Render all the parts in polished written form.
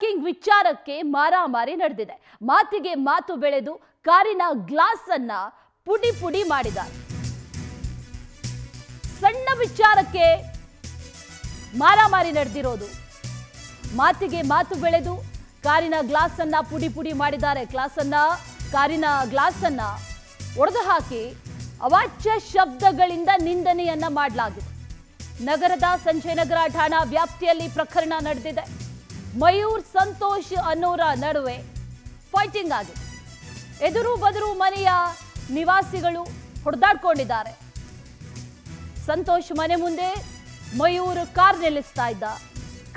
King ವಿಚಾರಕ್ಕೆ ಮಾರಾಮಾರಿ ನಡೆದಿದೆ. ಮಾತಿಗೆ ಮಾತು ಬೆಳೆದು ಕಾರಿನ ಗ್ಲಾಸ್ ಅನ್ನ ಪುಡಿ ಪುಡಿ ಮಾಡಿದ್ದಾರೆ. ಸಣ್ಣ ವಿಚಾರಕ್ಕೆ ಮಾರಾಮಾರಿ ನಡೆದಿರೋದು. ಮಾತಿಗೆ ಮಾತು ಬೆಳೆದು ಕಾರಿನ ಗ್ಲಾಸ್ ಅನ್ನ ಪುಡಿ ಪುಡಿ ಮಾಡಿದ್ದಾರೆ. ಕಾರಿನ ಗ್ಲಾಸ್ ಅನ್ನ ಒಡೆದು ಹಾಕಿ ಅವಾಚ್ಯ ಶಬ್ದಗಳಿಂದ ನಿಂದನೆಯನ್ನ ಮಾಡಲಾಗಿದೆ. ನಗರದ ಸಂಜಯನಗರ ಠಾಣಾ ವ್ಯಾಪ್ತಿಯಲ್ಲಿ ಪ್ರಕರಣ ನಡೆದಿದೆ. ಮಯೂರ್ ಸಂತೋಷ್ ಅನ್ನೋರ ನಡುವೆ ಫೈಟಿಂಗ್ ಆಗಿದೆ. ಎದುರು ಬದುರು ಮನೆಯ ನಿವಾಸಿಗಳು ಹೊಡೆದಾಡ್ಕೊಂಡಿದ್ದಾರೆ. ಸಂತೋಷ್ ಮನೆ ಮುಂದೆ ಮಯೂರ್ ಕಾರ್ ನಿಲ್ಲಿಸ್ತಾ ಇದ್ದ.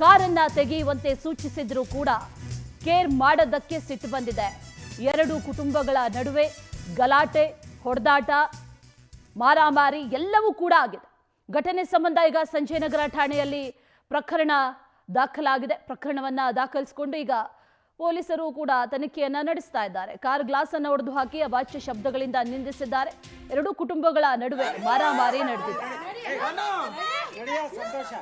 ಕಾರನ್ನ ತೆಗೆಯುವಂತೆ ಸೂಚಿಸಿದ್ರು ಕೂಡ ಕೇರ್ ಮಾಡದಕ್ಕೆ ಸಿಟ್ಟು ಬಂದಿದೆ. ಎರಡು ಕುಟುಂಬಗಳ ನಡುವೆ ಗಲಾಟೆ, ಹೊಡೆದಾಟ, ಮಾರಾಮಾರಿ ಎಲ್ಲವೂ ಕೂಡ ಆಗಿದೆ. ಘಟನೆ ಸಂಬಂಧ ಈಗ ಸಂಜಯನಗರ ಠಾಣೆಯಲ್ಲಿ ಪ್ರಕರಣ ದಾಖಲಾಗಿದೆ. ಪ್ರಕರಣವನ್ನ ದಾಖಲಿಸಿಕೊಂಡು ಈಗ ಪೊಲೀಸರು ಕೂಡ ತನಿಖೆಯನ್ನ ನಡೆಸ್ತಾ ಇದ್ದಾರೆ. ಕಾರ್ ಗ್ಲಾಸ್ ಅನ್ನು ಒಡೆದು ಹಾಕಿ ಅವಾಚ್ಯ ಶಬ್ದಗಳಿಂದ ನಿಂದಿಸಿದ್ದಾರೆ. ಎರಡೂ ಕುಟುಂಬಗಳ ನಡುವೆ ಮಾರಾಮಾರಿ ನಡೆದಿದೆ. ಸಂತೋಷ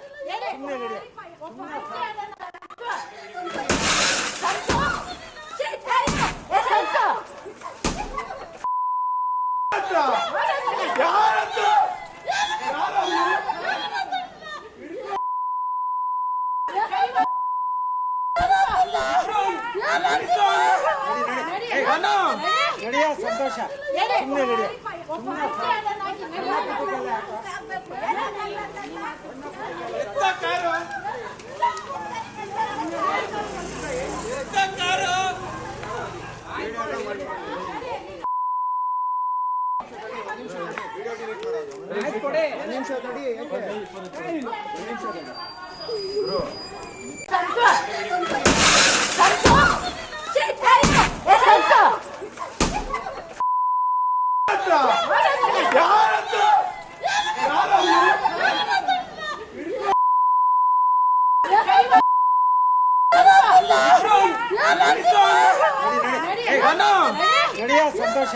ಸಂತೋಷ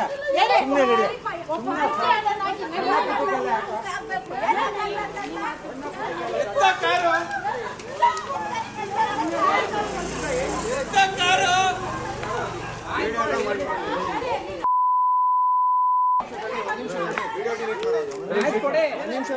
ನಿಮಿಷ